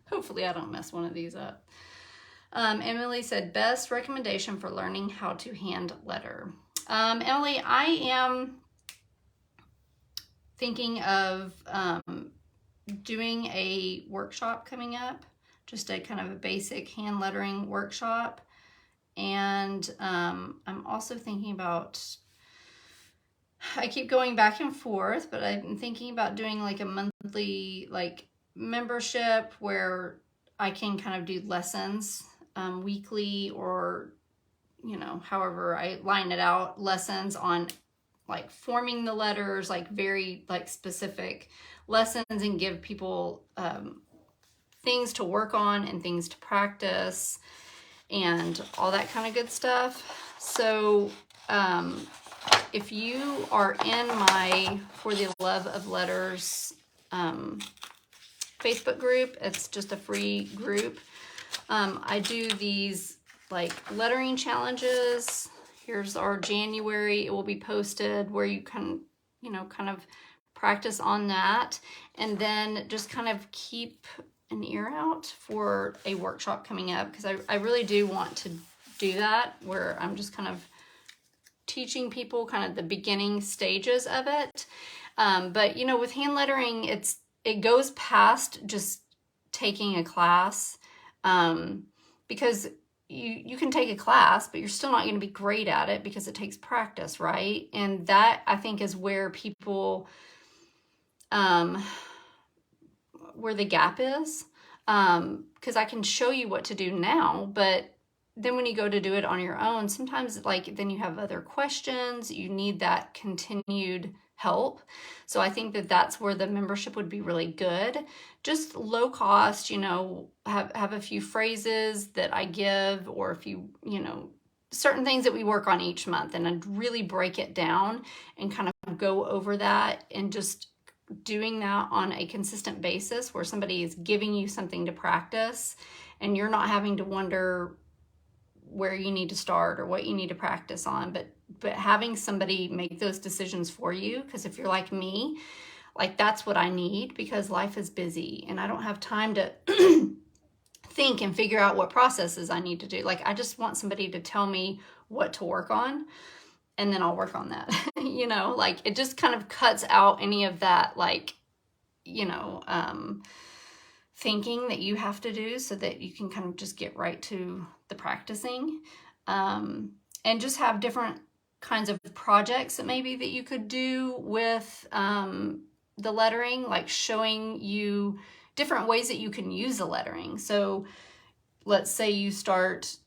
Hopefully I don't mess one of these up. Emily said, best recommendation for learning how to hand letter. Emily, I am thinking of doing a workshop coming up, just a kind of a basic hand lettering workshop. And I'm also thinking about, I keep going back and forth, but I'm thinking about doing like a monthly like membership where I can kind of do lessons weekly, or however I line it out, lessons on like forming the letters, like very like specific lessons, and give people things to work on and things to practice and all that kind of good stuff. So if you are in my For the Love of Letters Facebook group, it's just a free group. I do these like lettering challenges. Here's our January. It will be posted where you can, kind of practice on that, and then just kind of keep an ear out for a workshop coming up, because I really do want to do that, where I'm just kind of teaching people kind of the beginning stages of it. But with hand lettering, it goes past just taking a class, because you can take a class, but you're still not going to be great at it because it takes practice, right? And that, I think, is where people, where the gap is, because I can show you what to do now, but then when you go to do it on your own, sometimes like then you have other questions, you need that continued help. So I think that that's where the membership would be really good. Just low cost, have a few phrases that I give, or a few, certain things that we work on each month, and I'd really break it down and kind of go over that, and just doing that on a consistent basis where somebody is giving you something to practice and you're not having to wonder where you need to start or what you need to practice on, but having somebody make those decisions for you. Because if you're like me, like that's what I need, because life is busy and I don't have time to think and figure out what processes I need to do. Like I just want somebody to tell me what to work on, and then I'll work on that. You know, like it just kind of cuts out any of that, like, you know, thinking that you have to do, so that you can kind of just get right to the practicing, and just have different kinds of projects that maybe that you could do with the lettering, like showing you different ways that you can use the lettering. So let's say you start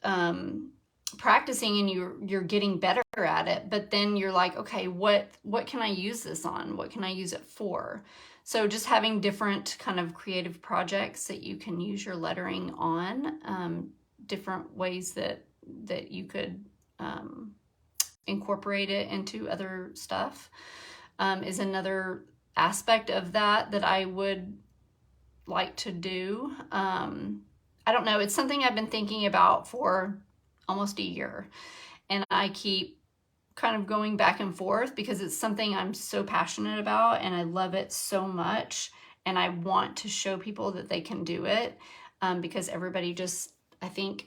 practicing and you're getting better at it, but then you're like, okay, what can I use this on? What can I use it for? So just having different kind of creative projects that you can use your lettering on, different ways that you could incorporate it into other stuff, is another aspect of that I would like to do. I don't know, it's something I've been thinking about for almost a year, and I keep kind of going back and forth because it's something I'm so passionate about and I love it so much, and I want to show people that they can do it, because everybody just, I think,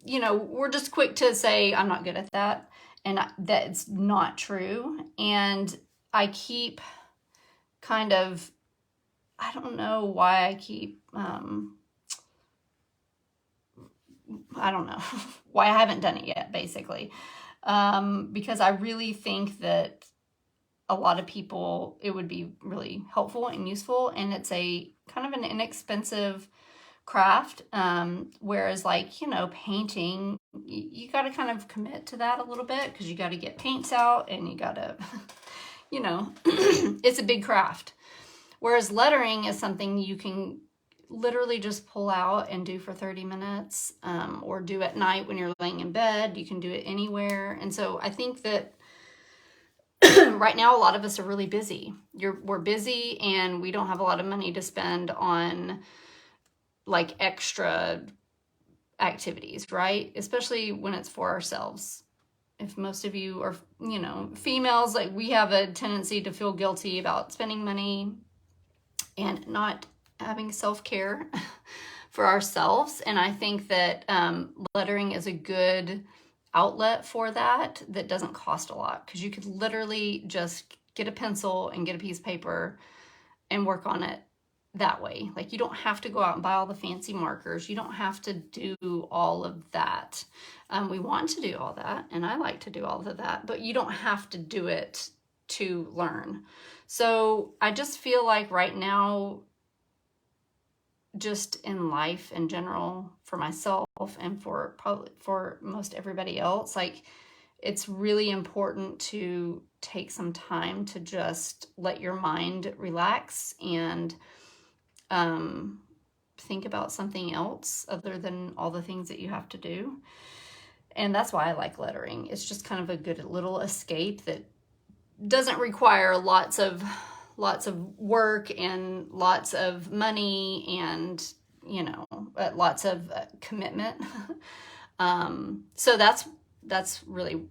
you know, we're just quick to say I'm not good at that, and that's not true. And I keep kind of, I don't know why I keep I don't know why I haven't done it yet, basically. Because I really think that a lot of people, it would be really helpful and useful, and it's a kind of an inexpensive craft. Whereas, like, you know, painting, you got to kind of commit to that a little bit, because you got to get paints out and you got to, you know, it's a big craft. Whereas lettering is something you can literally just pull out and do for 30 minutes, or do at night when you're laying in bed. You can do it anywhere. And so I think that right now a lot of us are really busy. We're busy, and we don't have a lot of money to spend on like extra activities, right? Especially when it's for ourselves. If most of you are, you know, females, like we have a tendency to feel guilty about spending money and not having self-care for ourselves. And I think that lettering is a good outlet for that doesn't cost a lot, because you could literally just get a pencil and get a piece of paper and work on it that way. Like, you don't have to go out and buy all the fancy markers. You don't have to do all of that. We want to do all that, and I like to do all of that, but you don't have to do it to learn. So I just feel like right now, just in life in general, for myself and for probably for most everybody else, like, it's really important to take some time to just let your mind relax and think about something else other than all the things that you have to do. And that's why I like lettering. It's just kind of a good little escape that doesn't require lots of work and lots of money and, you know, lots of commitment. So that's really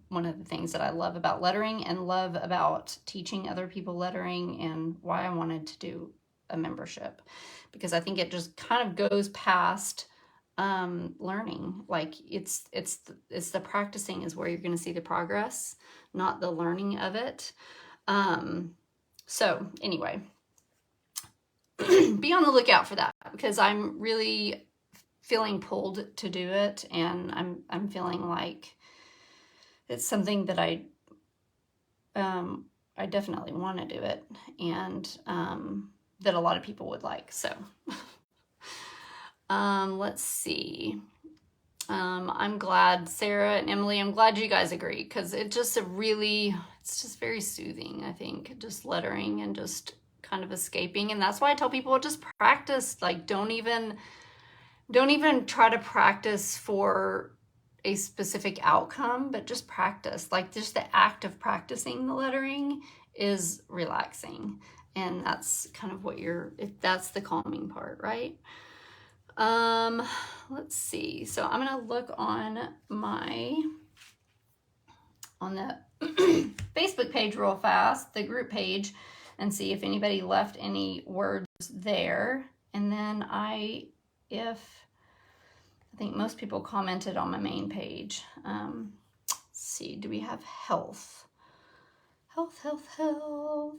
one of the things that I love about lettering and love about teaching other people lettering, and why I wanted to do a membership, because I think it just kind of goes past learning. Like, it's the practicing is where you're going to see the progress, not the learning of it. So anyway, be on the lookout for that, because I'm really feeling pulled to do it, and I'm feeling like it's something that I definitely want to do it, and that a lot of people would like. So let's see. I'm glad, Sarah and Emily, I'm glad you guys agree, because it's just very soothing, I think, just lettering and just kind of escaping. And that's why I tell people, just practice. Like, don't even try to practice for a specific outcome, but just practice. Like, just the act of practicing the lettering is relaxing. And that's kind of that's the calming part, right? Let's see. So I'm going to look on the Facebook page real fast, the group page, and see if anybody left any words there. And then if I think most people commented on my main page. Let's see, do we have health? Health, health, health.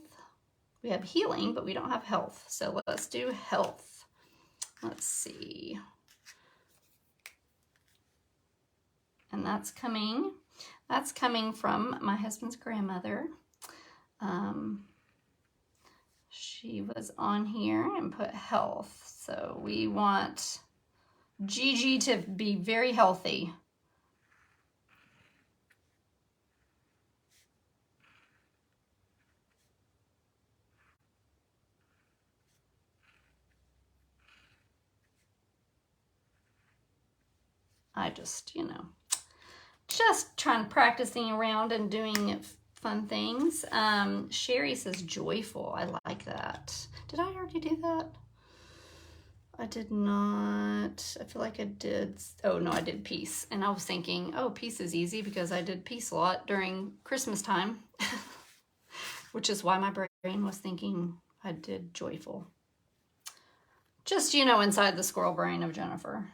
We have healing, but we don't have health. So let's do health. Let's see. And that's coming from my husband's grandmother. She was on here and put health. So we want Gigi to be very healthy. I just, just practicing around and doing fun things. Sherry says joyful. I like that. Did I already do that? I did not. I feel like I did. Oh, no, I did peace. And I was thinking, oh, peace is easy because I did peace a lot during Christmas time, which is why my brain was thinking I did joyful. Just, inside the squirrel brain of Jennifer.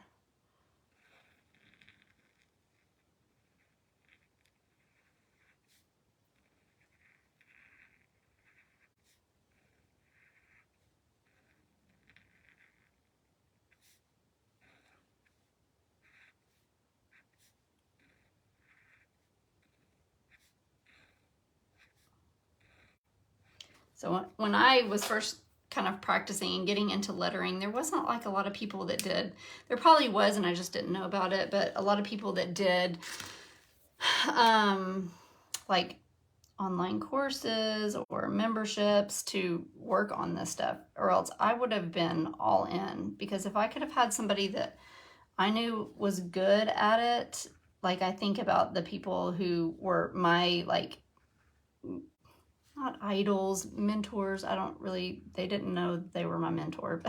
So when I was first kind of practicing and getting into lettering, there wasn't like a lot of people that did. There probably was, and I just didn't know about it, but a lot of people that did like online courses or memberships to work on this stuff, or else I would have been all in, because if I could have had somebody that I knew was good at it, like I think about the people who were my not idols, mentors. They didn't know they were my mentor,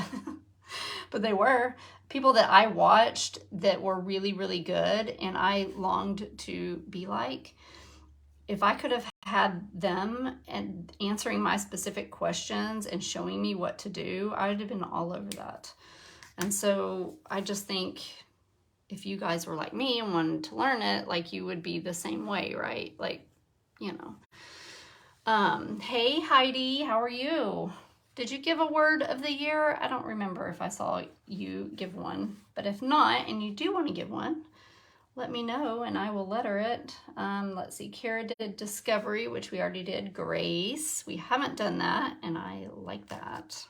but they were people that I watched that were really, really good and I longed to be like. If I could have had them and answering my specific questions and showing me what to do, I would have been all over that. And so I just think if you guys were like me and wanted to learn it, like you would be the same way, right? Hey Heidi, how are you? Did you give a word of the year? I don't remember if I saw you give one, but if not, and you do want to give one, let me know and I will letter it. Let's see, Kara did discovery, which we already did. Grace, we haven't done that, and I like that.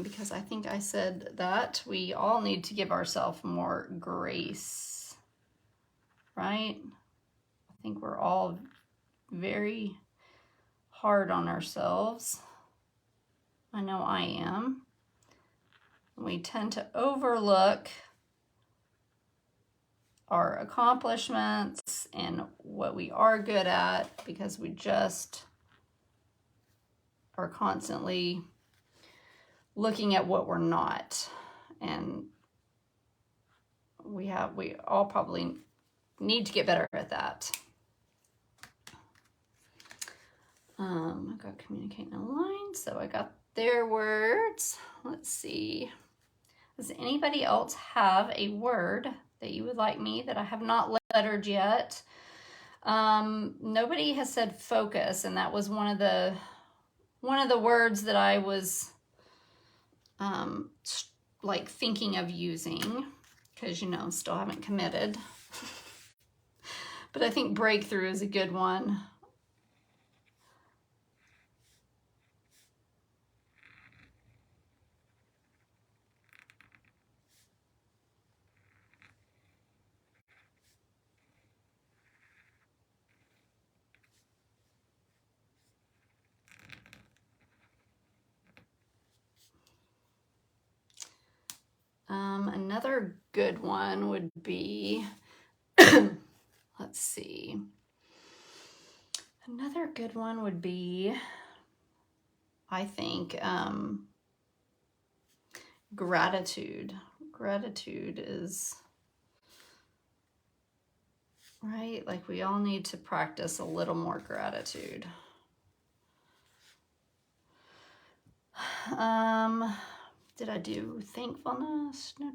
Because I think I said that we all need to give ourselves more grace, right? I think we're all very hard on ourselves. I know I am. We tend to overlook our accomplishments and what we are good at because we just are constantly looking at what we're not. And we all probably need to get better at that. I got communicating in line, so I got their words. Let's see. Does anybody else have a word that you would like me that I have not lettered yet? Nobody has said focus, and that was one of the words that I was like thinking of using, because still haven't committed. But I think breakthrough is a good one. Another good one would be, let's see. Another good one would be, I think, gratitude. Gratitude is, right? Like we all need to practice a little more gratitude. Did I do thankfulness? No,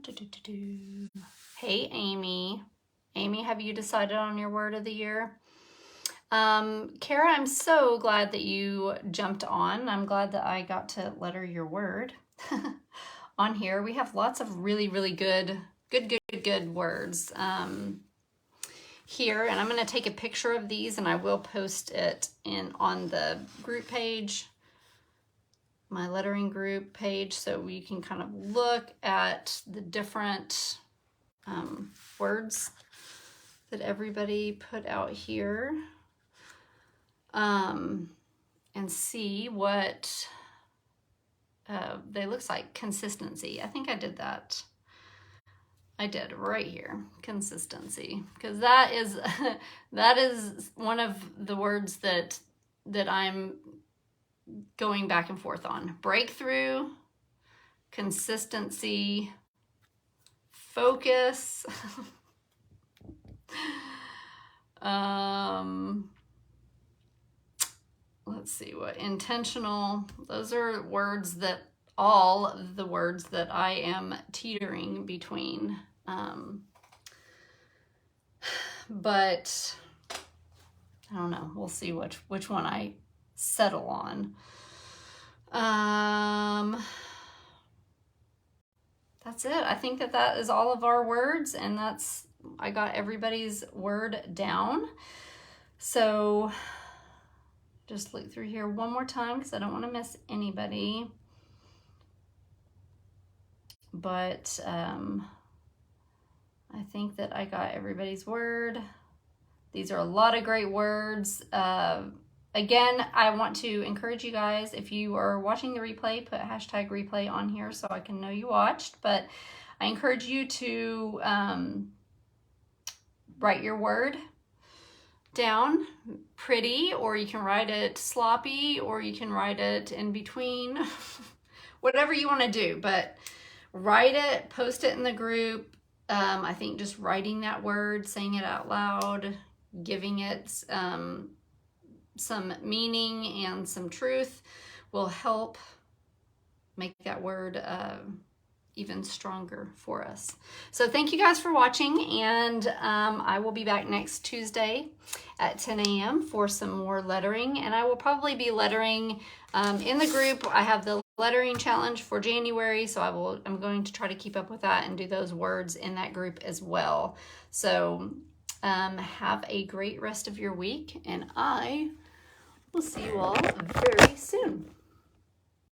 Hey, Amy. Amy, have you decided on your word of the year? Kara, I'm so glad that you jumped on. I'm glad that I got to letter your word on here. We have lots of really, really good words here. And I'm going to take a picture of these and I will post it on the group page, my lettering group page, so you can kind of look at the different words that everybody put out here. And see what they looks like. Consistency. I think I did that. I did right here. Consistency, because that is that is one of the words that I'm going back and forth on. Breakthrough, consistency, focus. Let's see what intentional. Those are words that all the words that I am teetering between. But I don't know. We'll see which one I settle on. That's it. I think that is all of our words, and I got everybody's word down. So just look through here one more time because I don't want to miss anybody. But I think that I got everybody's word. These are a lot of great words. Again, I want to encourage you guys, if you are watching the replay, put hashtag replay on here so I can know you watched. But I encourage you to write your word down pretty, or you can write it sloppy, or you can write it in between. Whatever you want to do, but write it, post it in the group. I think just writing that word, saying it out loud, giving it some meaning and some truth will help make that word even stronger for us. So thank you guys for watching, and I will be back next Tuesday at 10 a.m. for some more lettering, and I will probably be lettering in the group. I have the lettering challenge for January, so I'm going to try to keep up with that and do those words in that group as well. So have a great rest of your week, and I will see you all very soon.